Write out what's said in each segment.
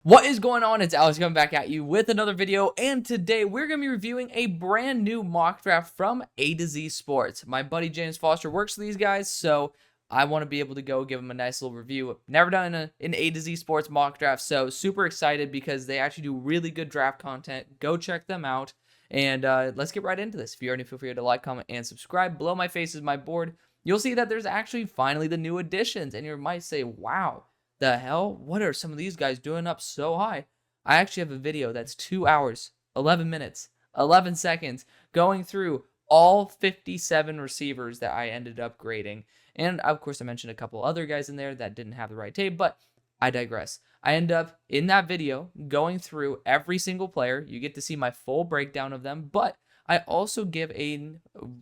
What is going on? It's Alex coming back at you with another video, and today we're going to be reviewing a brand new mock draft from AtoZ Sports. My buddy James Foster works for these guys, so I want to be able to go give him a nice little review. Never done an AtoZ Sports mock draft, so super excited because they actually do really good draft content. Go check them out, and let's get right into this. If you already, feel free to like, comment, and subscribe. Below my face is my board. You'll see that there's actually finally the new additions, and you might say, wow, the hell? What are some of these guys doing up so high? I actually have a video that's 2 hours, 11 minutes, 11 seconds going through all 57 receivers that I ended up grading. And of course, I mentioned a couple other guys in there that didn't have the right tape, but I digress. I end up in that video going through every single player. You get to see my full breakdown of them, but I also give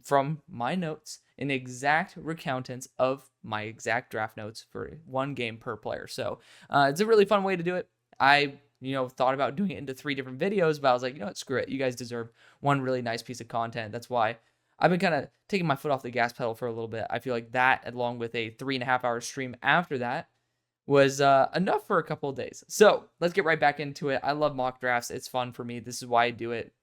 from my notes, an exact recountance of my exact draft notes for one game per player. So it's a really fun way to do it. I thought about doing it into 3 different videos, but I was like, what, screw it. You guys deserve one really nice piece of content. That's why I've been kind of taking my foot off the gas pedal for a little bit. I feel like that, along with a 3.5-hour stream after that, was enough for a couple of days. So let's get right back into it. I love mock drafts. It's fun for me. This is why I do it.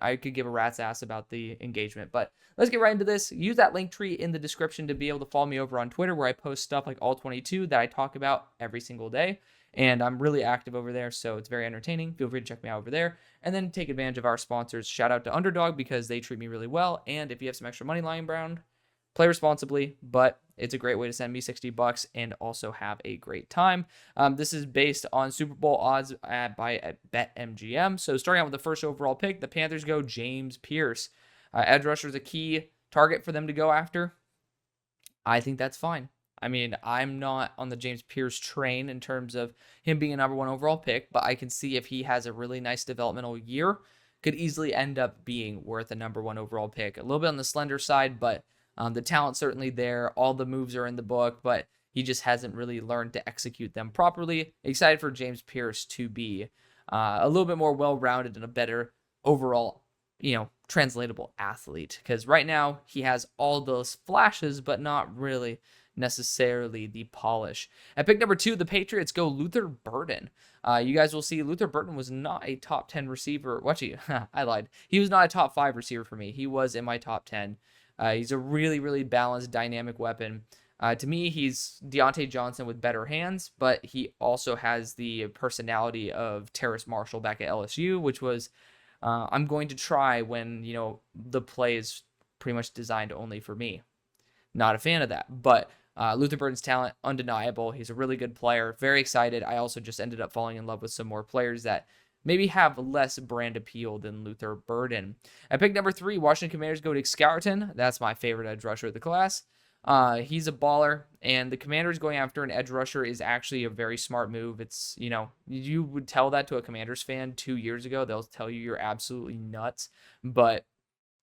I could give a rat's ass about the engagement, but let's get right into this. Use that link tree in the description to be able to follow me over on Twitter, where I post stuff like All 22 that I talk about every single day, and I'm really active over there, so it's very entertaining. Feel free to check me out over there, and then take advantage of our sponsors. Shout out to UnderDog because they treat me really well, and if you have some extra money lying around, play responsibly, but it's a great way to send me $60 and also have a great time. This is based on Super Bowl odds by BetMGM. So starting out with the first overall pick, the Panthers go James Pierce. Edge rusher is a key target for them to go after. I think that's fine. I mean, I'm not on the James Pierce train in terms of him being a number 1 overall pick, but I can see if he has a really nice developmental year, could easily end up being worth a number 1 overall pick. A little bit on the slender side, but the talent's certainly there. All the moves are in the book, but he just hasn't really learned to execute them properly. Excited for James Pierce to be a little bit more well-rounded and a better overall, translatable athlete. Because right now he has all those flashes, but not really necessarily the polish. At pick number 2, the Patriots go Luther Burden. You guys will see Luther Burden was not a top 10 receiver. Actually, I lied. He was not a top 5 receiver for me. He was in my top 10. He's a really, really balanced, dynamic weapon. To me, he's Deontay Johnson with better hands, but he also has the personality of Terrace Marshall back at LSU, which was I'm going to try when, the play is pretty much designed only for me. Not a fan of that, but Luther Burden's talent, undeniable. He's a really good player. Very excited. I also just ended up falling in love with some more players that maybe have less brand appeal than Luther Burden. At pick number 3, Washington Commanders go to Excouton. That's my favorite edge rusher of the class. He's a baller, and the Commanders going after an edge rusher is actually a very smart move. It's, you would tell that to a Commanders fan 2 years ago. They'll tell you you're absolutely nuts, but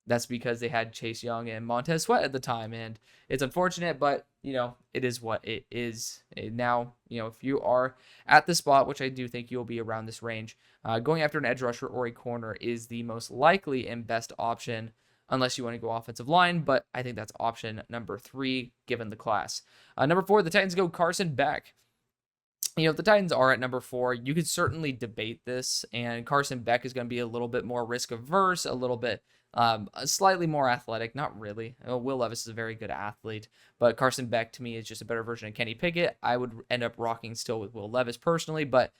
that's because they had Chase Young and Montez Sweat at the time, and it's unfortunate, but, it is what it is. Now, if you are at the spot, which I do think you'll be around this range, going after an edge rusher or a corner is the most likely and best option, unless you want to go offensive line, but I think that's option number 3, given the class. Number 4, the Titans go Carson Beck. If the Titans are at number 4, you could certainly debate this, and Carson Beck is going to be a little bit more risk-averse, a little bit slightly more athletic. Not really. Will Levis is a very good athlete, but Carson Beck to me is just a better version of Kenny Pickett. I would end up rocking still with Will Levis personally, but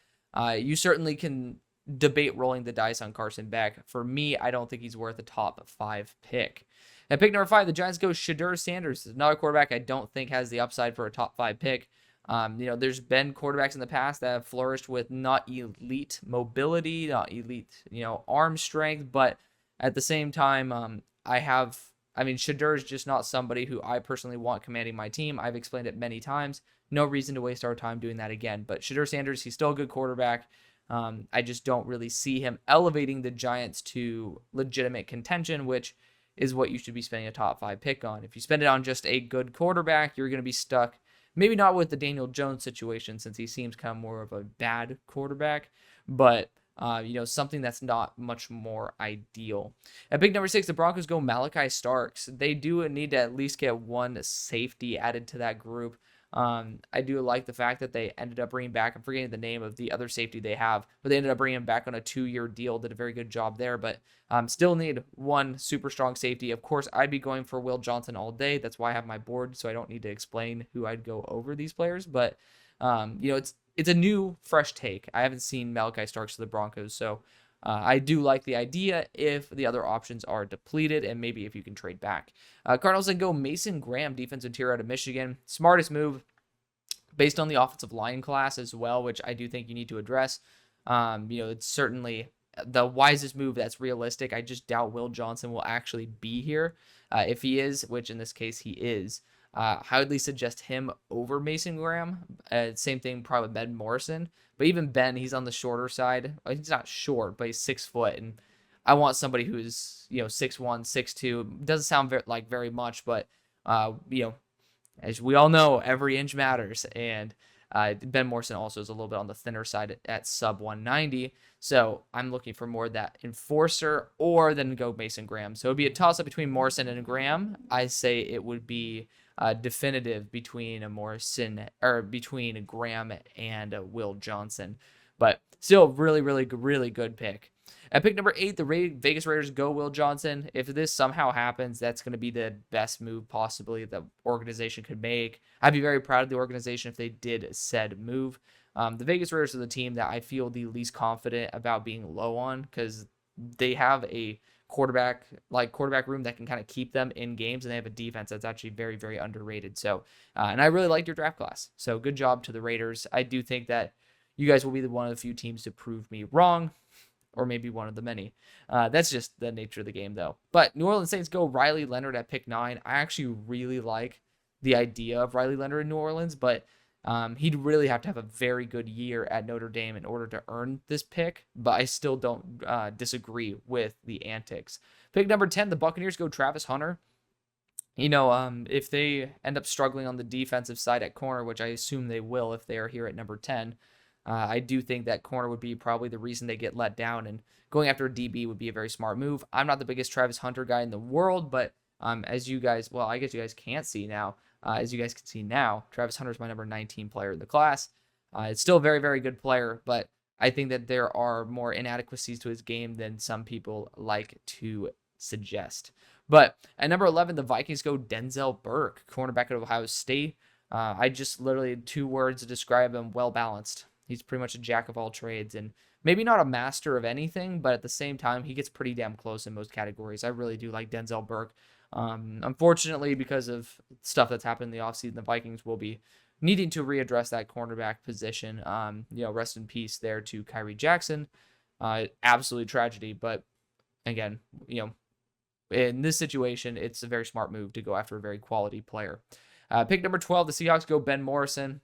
you certainly can debate rolling the dice on Carson Beck. For me, I don't think he's worth a top 5 pick. At pick number 5, the Giants go Shedeur Sanders. Another quarterback I don't think has the upside for a top 5 pick. There's been quarterbacks in the past that have flourished with not elite mobility, not elite, arm strength, but at the same time, Shedeur is just not somebody who I personally want commanding my team. I've explained it many times. No reason to waste our time doing that again. But Shedeur Sanders, he's still a good quarterback. I just don't really see him elevating the Giants to legitimate contention, which is what you should be spending a top 5 pick on. If you spend it on just a good quarterback, you're going to be stuck. Maybe not with the Daniel Jones situation, since he seems kind of more of a bad quarterback, but something that's not much more ideal. At pick number 6, the Broncos go Malachi Starks. They do need to at least get one safety added to that group. I do like the fact that they ended up bringing back, I'm forgetting the name of the other safety they have, but they ended up bringing him back on a 2-year deal, did a very good job there, but still need one super strong safety. Of course, I'd be going for Will Johnson all day. That's why I have my board, so I don't need to explain who I'd go over these players, but it's a new, fresh take. I haven't seen Malachi Starks to the Broncos, so I do like the idea if the other options are depleted and maybe if you can trade back. Cardinals then go Mason Graham, defensive interior out of Michigan. Smartest move based on the offensive line class as well, which I do think you need to address. It's certainly the wisest move that's realistic. I just doubt Will Johnson will actually be here. If he is, which in this case he is, highly suggest him over Mason Graham. Same thing probably with Ben Morrison. But even Ben, he's on the shorter side. He's not short, but he's 6 foot. And I want somebody who's, 6'1", 6'2". Doesn't sound very much, but, as we all know, every inch matters. And Ben Morrison also is a little bit on the thinner side at sub 190. So I'm looking for more of that enforcer or then go Mason Graham. So it would be a toss-up between Morrison and Graham. I say it would be definitive between between Graham and Will Johnson. But still really, really, really good pick. At pick number 8, the Vegas Raiders go Will Johnson. If this somehow happens, that's going to be the best move possibly the organization could make. I'd be very proud of the organization if they did said move. The Vegas Raiders are the team that I feel the least confident about being low on because they have a quarterback room that can kind of keep them in games, and they have a defense that's actually very, very underrated. So, and I really liked your draft class. So good job to the Raiders. I do think that you guys will be one of the few teams to prove me wrong, or maybe one of the many. That's just the nature of the game, though. But New Orleans Saints go Riley Leonard at pick 9. I actually really like the idea of Riley Leonard in New Orleans, but he'd really have to have a very good year at Notre Dame in order to earn this pick, but I still don't disagree with the antics. Pick number 10, the Buccaneers go Travis Hunter. If they end up struggling on the defensive side at corner, which I assume they will if they are here at number 10, I do think that corner would be probably the reason they get let down, and going after a DB would be a very smart move. I'm not the biggest Travis Hunter guy in the world, but as you guys, I guess you guys can't see now, as you guys can see now, Travis Hunter is my number 19 player in the class. It's still a very, very good player, but I think that there are more inadequacies to his game than some people like to suggest. But at number 11, the Vikings go Denzel Burke, cornerback at Ohio State. I just literally 2 words to describe him: well-balanced. He's pretty much a jack of all trades and maybe not a master of anything, but at the same time, he gets pretty damn close in most categories. I really do like Denzel Burke. Unfortunately, because of stuff that's happened in the offseason, the Vikings will be needing to readdress that cornerback position. Rest in peace there to Kyrie Jackson. Absolute tragedy, but again, in this situation, it's a very smart move to go after a very quality player. Pick number 12, the Seahawks go Ben Morrison.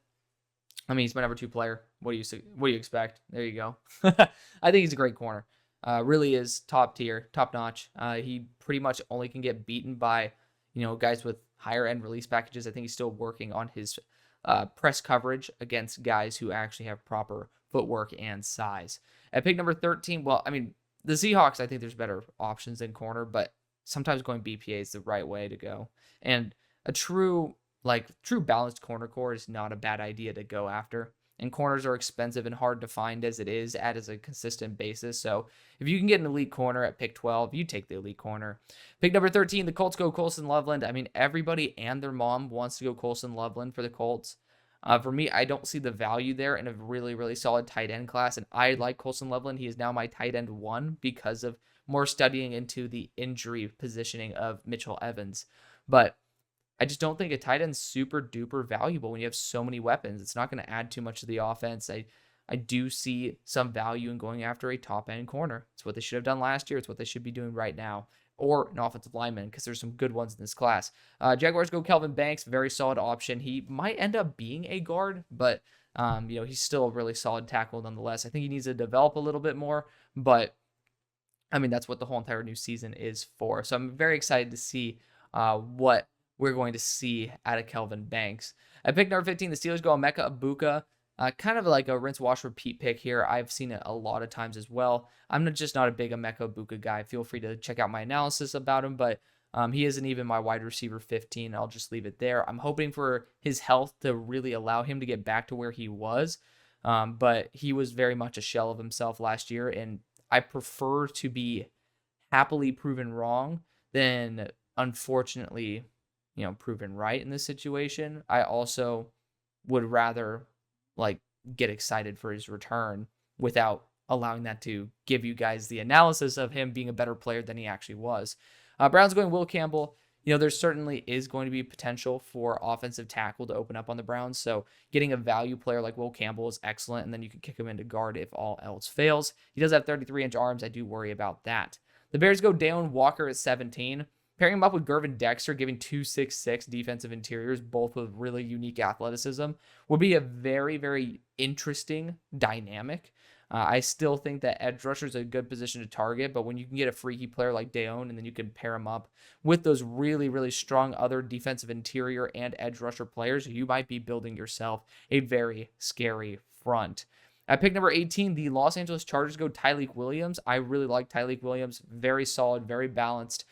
I mean, he's my number 2 player. What do you expect? There you go. I think he's a great corner. Really is top tier, top notch. He pretty much only can get beaten by, guys with higher end release packages. I think he's still working on his press coverage against guys who actually have proper footwork and size. At pick number 13, the Seahawks, I think there's better options in corner, but sometimes going BPA is the right way to go. And a true balanced corner core is not a bad idea to go after. And corners are expensive and hard to find as it is as a consistent basis. So if you can get an elite corner at pick 12, you take the elite corner. Pick number 13, the Colts go Colson Loveland. I mean, everybody and their mom wants to go Colson Loveland for the Colts. For me, I don't see the value there in a really, really solid tight end class. And I like Colson Loveland. He is now my tight end 1 because of more studying into the injury positioning of Mitchell Evans. But I just don't think a tight end's super duper valuable when you have so many weapons. It's not going to add too much to the offense. I do see some value in going after a top end corner. It's what they should have done last year. It's what they should be doing right now. Or an offensive lineman, because there's some good ones in this class. Jaguars go Kelvin Banks, very solid option. He might end up being a guard, but he's still a really solid tackle nonetheless. I think he needs to develop a little bit more, but that's what the whole entire new season is for. So I'm very excited to see what we're going to see out of Kelvin Banks. At pick number 15, the Steelers go Emeka Egbuka. Kind of like a rinse, wash, repeat pick here. I've seen it a lot of times as well. I'm just not a big Emeka Egbuka guy. Feel free to check out my analysis about him, but He isn't even my wide receiver 15. I'll just leave it there. I'm hoping for his health to really allow him to get back to where he was. But he was very much a shell of himself last year, and I prefer to be happily proven wrong than unfortunately, proven right in this situation. I also would rather get excited for his return without allowing that to give you guys the analysis of him being a better player than he actually was. Browns going Will Campbell. There certainly is going to be potential for offensive tackle to open up on the Browns. So getting a value player like Will Campbell is excellent, and then you can kick him into guard if all else fails. He does have 33-inch arms. I do worry about that. The Bears go Dayon Walker at 17. Pairing him up with Gervin Dexter, giving 2.66 defensive interiors, both with really unique athleticism, would be a very, very interesting dynamic. I still think that edge rusher is a good position to target, but when you can get a freaky player like Dayon and then you can pair him up with those really, really strong other defensive interior and edge rusher players, you might be building yourself a very scary front. At pick number 18, the Los Angeles Chargers go Tyleik Williams. I really like Tyleik Williams. Very solid, very balanced.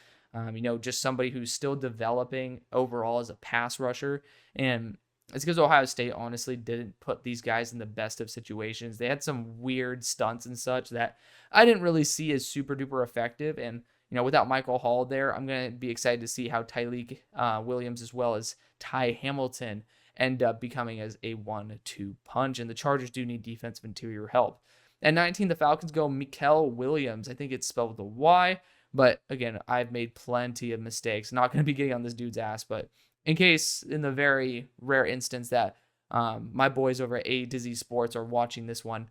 Just somebody who's still developing overall as a pass rusher. And it's because Ohio State honestly didn't put these guys in the best of situations. They had some weird stunts and such that I didn't really see as super duper effective. And, without Michael Hall there, I'm going to be excited to see how Tyleik Williams as well as Ty Hamilton end up becoming as a 1-2 punch. And the Chargers do need defensive interior help. At 19, the Falcons go Mikael Williams. I think it's spelled with a Y. But again, I've made plenty of mistakes. Not going to be getting on this dude's ass, but in case, in the very rare instance that my boys over at AtoZ Sports are watching this one,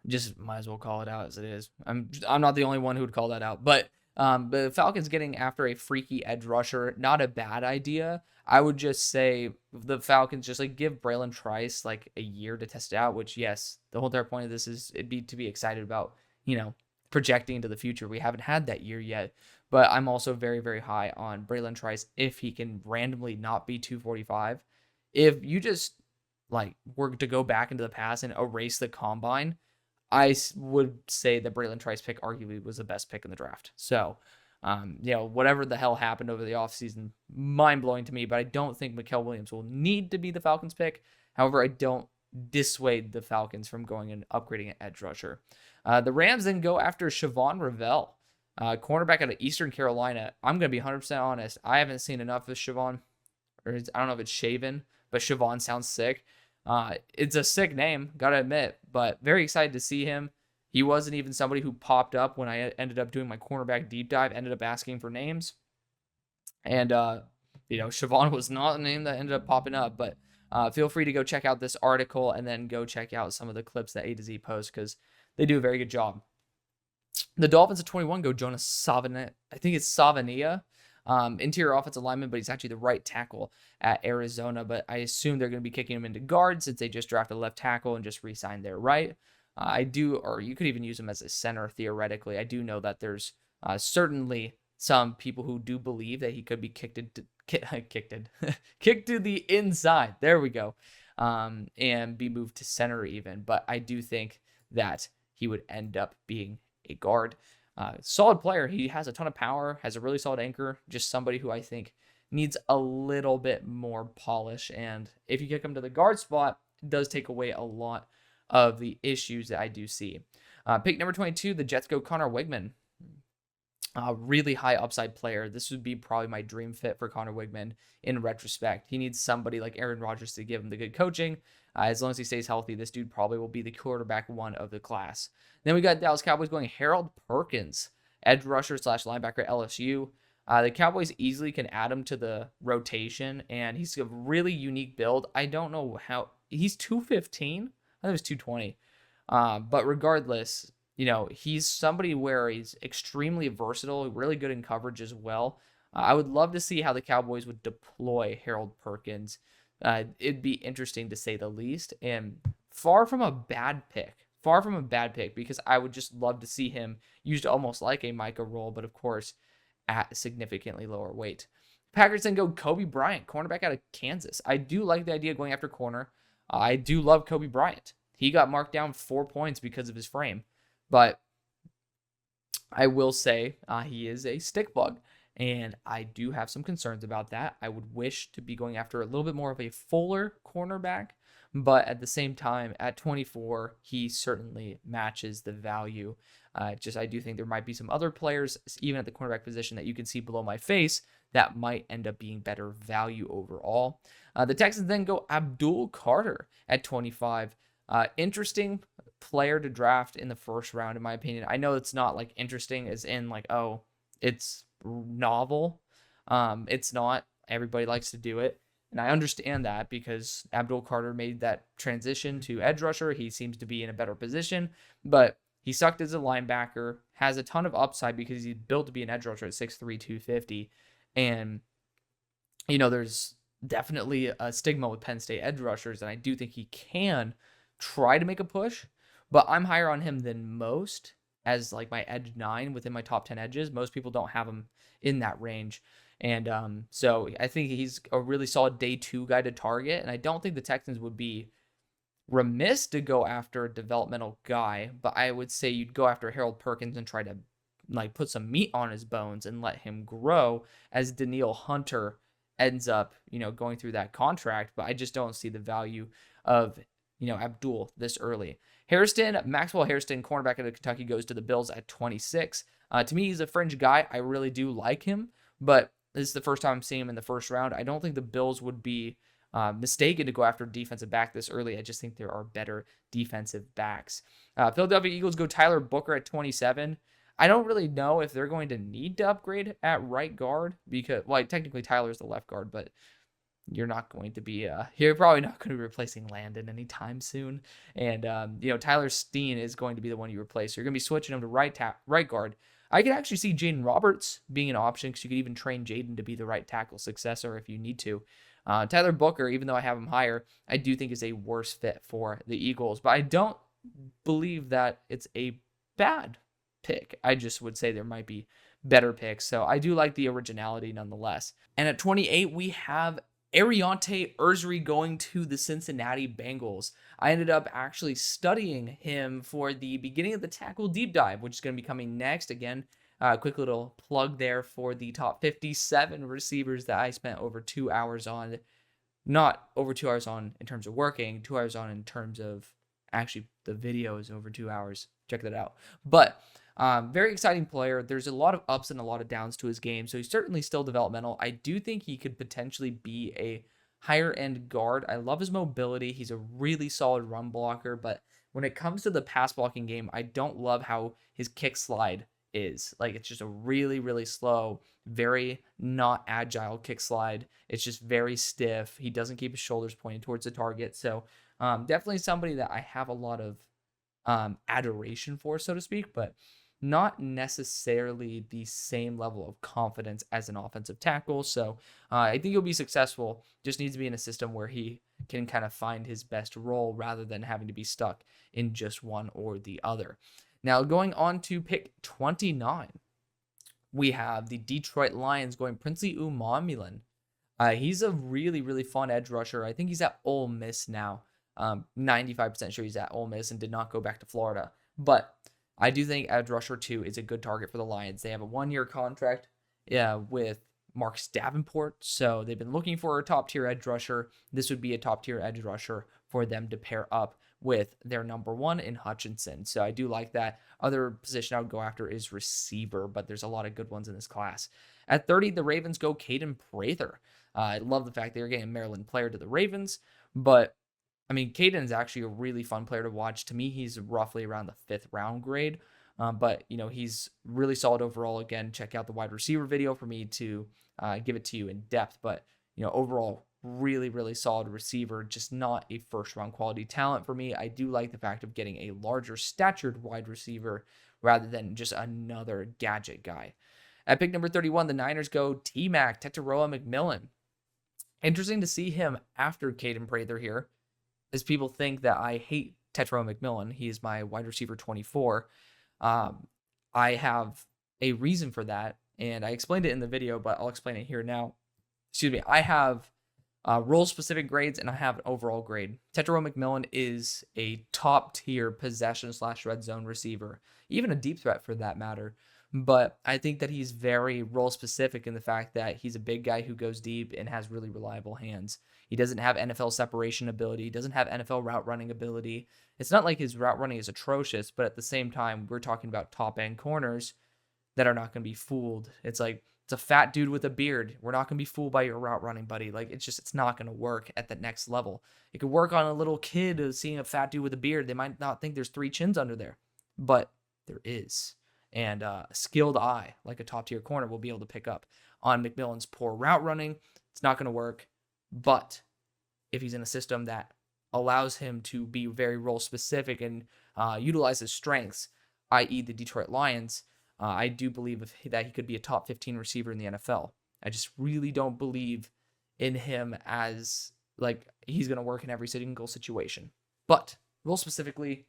just might as well call it out as it is. I'm not the only one who would call that out. But the Falcons getting after a freaky edge rusher, not a bad idea. I would just say the Falcons just give Braylon Trice a year to test it out, which, yes, the whole entire point of this is it'd be to be excited about, projecting into the future. We haven't had that year yet, but I'm also very, very high on Braylon Trice if he can randomly not be 245. If you just were to go back into the past and erase the combine, I would say the Braylon Trice pick arguably was the best pick in the draft. So, whatever the hell happened over the offseason, mind-blowing to me, but I don't think Mikael Williams will need to be the Falcons pick. However, I don't dissuade the Falcons from going and upgrading an edge rusher. The Rams then go after Siobhan Revell, cornerback out of Eastern Carolina. I'm going to be 100% honest. I haven't seen enough of Siobhan, or I don't know if it's Shaven, but Siobhan sounds sick. It's a sick name, got to admit, but very excited to see him. He wasn't even somebody who popped up when I ended up doing my cornerback deep dive, ended up asking for names. And, Siobhan was not a name that ended up popping up, but feel free to go check out this article and then go check out some of the clips that AtoZ posts because they do a very good job. The Dolphins at 21 go Jonas Savania. I think it's Savania. Interior offensive lineman, but he's actually the right tackle at Arizona. But I assume they're going to be kicking him into guard since they just drafted a left tackle and just re-signed their right. Or you could even use him as a center theoretically. I do know that there's certainly some people who do believe that he could be kicked to the inside. There we go. And be moved to center even. But I do think that he would end up being a guard. Solid player. He has a ton of power, has a really solid anchor, just somebody who I think needs a little bit more polish. And if you kick him to the guard spot, it does take away a lot of the issues that I do see. Pick number 22, the Jets go Connor Wigman. Really high upside player. This would be probably my dream fit for Connor Wigman in retrospect. He needs somebody like Aaron Rodgers to give him the good coaching. As long as he stays healthy, this dude probably will be the quarterback one of the class. Then we got Dallas Cowboys going Harold Perkins, edge rusher / linebacker at LSU. The Cowboys easily can add him to the rotation, and he's a really unique build. I don't know how he's 215. I think it was 220. But regardless, he's somebody where he's extremely versatile, really good in coverage as well. I would love to see how the Cowboys would deploy Harold Perkins. It'd be interesting to say the least, and far from a bad pick because I would just love to see him used almost like a Micah role, but of course at significantly lower weight. Packers then go Kobe Bryant, cornerback out of Kansas. I do like the idea of going after corner. I do love Kobe Bryant. He got marked down 4 points because of his frame, but I will say he is a stick bug. And I do have some concerns about that. I would wish to be going after a little bit more of a fuller cornerback, but at the same time, at 24, he certainly matches the value. I do think there might be some other players, even at the cornerback position, that you can see below my face that might end up being better value overall. The Texans then go Abdul Carter at 25. Interesting player to draft in the first round, in my opinion. I know it's not like interesting as in like, oh, it's novel. It's not. Everybody likes to do it. And I understand that because Abdul Carter made that transition to edge rusher. He seems to be in a better position, but he sucked as a linebacker, has a ton of upside because he's built to be an edge rusher at 6'3", 250. And, there's definitely a stigma with Penn State edge rushers, and I do think he can try to make a push, but I'm higher on him than most as like my edge 9 within my top 10 edges. Most people don't have him in that range. And so I think he's a really solid day 2 guy to target, and I don't think the Texans would be remiss to go after a developmental guy, but I would say you'd go after Harold Perkins and try to like put some meat on his bones and let him grow as Danielle Hunter ends up, going through that contract. But I just don't see the value of, Abdul this early. Maxwell Hairston, cornerback out of Kentucky, goes to the Bills at 26. To me, he's a fringe guy. I really do like him, but this is the first time I'm seeing him in the first round. I don't think the Bills would be mistaken to go after a defensive back this early. I just think there are better defensive backs. Philadelphia Eagles go Tyler Booker at 27. I don't really know if they're going to need to upgrade at right guard because, technically Tyler's the left guard, but you're not going to be, you're probably not going to be replacing Landon anytime soon. And, Tyler Steen is going to be the one you replace. So you're going to be switching him to right guard. I could actually see Jaden Roberts being an option because you could even train Jaden to be the right tackle successor if you need to. Tyler Booker, even though I have him higher, I do think is a worse fit for the Eagles, but I don't believe that it's a bad pick. I just would say there might be better picks. So I do like the originality nonetheless. And at 28, we have Ariante Ursary going to the Cincinnati Bengals. I ended up actually studying him for the beginning of the tackle deep dive, which is going to be coming next. Again, quick little plug there for the top 57 receivers that I spent over 2 hours on. Not over 2 hours on in terms of working, 2 hours on in terms of actually the video is over 2 hours. Check that out. But very exciting player. There's a lot of ups and a lot of downs to his game, so he's certainly still developmental. I do think he could potentially be a higher end guard. I love his mobility. He's a really solid run blocker, but when it comes to the pass blocking game, I don't love how his kick slide is. Like, it's just a really, really slow, very not agile kick slide. It's just very stiff. He doesn't keep his shoulders pointed towards the target. So definitely somebody that I have a lot of adoration for, so to speak, but not necessarily the same level of confidence as an offensive tackle. So I think he'll be successful. Just needs to be in a system where he can kind of find his best role rather than having to be stuck in just one or the other. Now, going on to pick 29, we have the Detroit Lions going Princely Umamulan. He's a really, really fun edge rusher. I think he's at Ole Miss now. 95% sure he's at Ole Miss and did not go back to Florida. But I do think edge rusher 2 is a good target for the Lions. They have a 1-year contract with Marcus Davenport, so they've been looking for a top-tier edge rusher. This would be a top-tier edge rusher for them to pair up with their number 1 in Hutchinson. So I do like that. Other position I would go after is receiver, but there's a lot of good ones in this class. At 30, the Ravens go Caden Prather. I love the fact they're getting a Maryland player to the Ravens, but I mean, Caden's actually a really fun player to watch. To me, he's roughly around the 5th round grade. But, he's really solid overall. Again, check out the wide receiver video for me to give it to you in depth. But, overall, really, really solid receiver. Just not a first-round quality talent for me. I do like the fact of getting a larger statured wide receiver rather than just another gadget guy. At pick number 31, the Niners go T-Mac, Tetairoa McMillan. Interesting to see him after Caden Prather here, as people think that I hate Tetairoa McMillan. He is my wide receiver 24. I have a reason for that, and I explained it in the video, but I'll explain it here now. I have role-specific grades, and I have an overall grade. Tetairoa McMillan is a top-tier possession/red zone receiver, even a deep threat for that matter. But I think that he's very role specific in the fact that he's a big guy who goes deep and has really reliable hands. He doesn't have NFL separation ability. He doesn't have NFL route running ability. It's not like his route running is atrocious, but at the same time, we're talking about top end corners that are not going to be fooled. It's like, it's a fat dude with a beard. We're not going to be fooled by your route running, buddy. Like, it's not going to work at the next level. It could work on a little kid seeing a fat dude with a beard. They might not think there's 3 chins under there, but there is. And a skilled eye, like a top tier corner, will be able to pick up on McMillan's poor route running. It's not going to work. But if he's in a system that allows him to be very role specific and utilize his strengths, i.e. the Detroit Lions, I do believe that he could be a top 15 receiver in the NFL. I just really don't believe in him as, like, he's going to work in every single situation. But role specifically,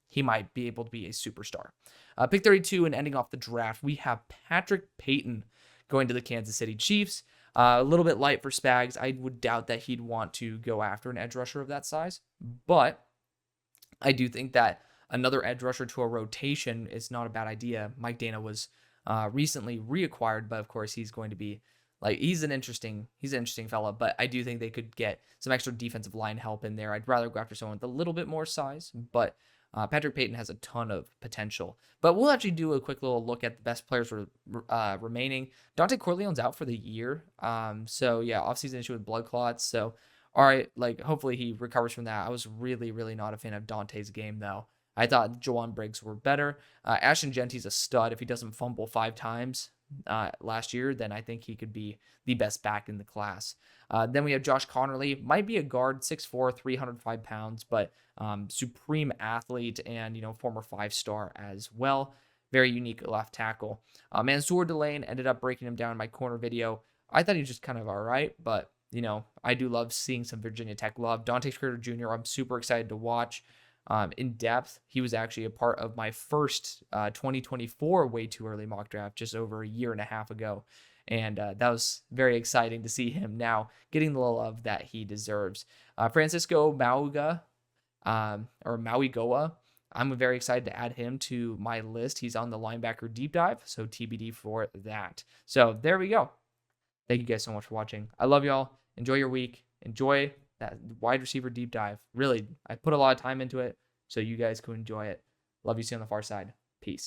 he might be able to be a superstar. Pick 32 and ending off the draft, we have Patrick Payton going to the Kansas City Chiefs. A little bit light for Spags. I would doubt that he'd want to go after an edge rusher of that size. But I do think that another edge rusher to a rotation is not a bad idea. Mike Dana was recently reacquired, but of course he's going to be like, he's an interesting fella, but I do think they could get some extra defensive line help in there. I'd rather go after someone with a little bit more size, but Patrick Payton has a ton of potential. But we'll actually do a quick little look at the best players remaining. Dante Corleone's out for the year. So yeah, offseason issue with blood clots. So all right, like, hopefully he recovers from that. I was really, really not a fan of Dante's game though. I thought Jawan Briggs were better. Ashton Genty's a stud. If he doesn't fumble 5 times last year, then I think he could be the best back in the class. Then we have Josh Connerly. Might be a guard, 6'4", 305 pounds, but supreme athlete and, you know, former 5-star as well. Very unique left tackle. Mansour Delane ended up breaking him down in my corner video. I thought he was just kind of all right, but, you know, I do love seeing some Virginia Tech love. Dante Schroeder Jr., I'm super excited to watch. In depth, he was actually a part of my first 2024 way too early mock draft just over a year and a half ago. And that was very exciting to see him now getting the love that he deserves. Francisco Mauigoa, I'm very excited to add him to my list. He's on the linebacker deep dive, so TBD for that. So there we go. Thank you guys so much for watching. I love y'all. Enjoy your week. Enjoy that wide receiver deep dive. Really, I put a lot of time into it, so you guys can enjoy it. Love you. See you on the far side. Peace.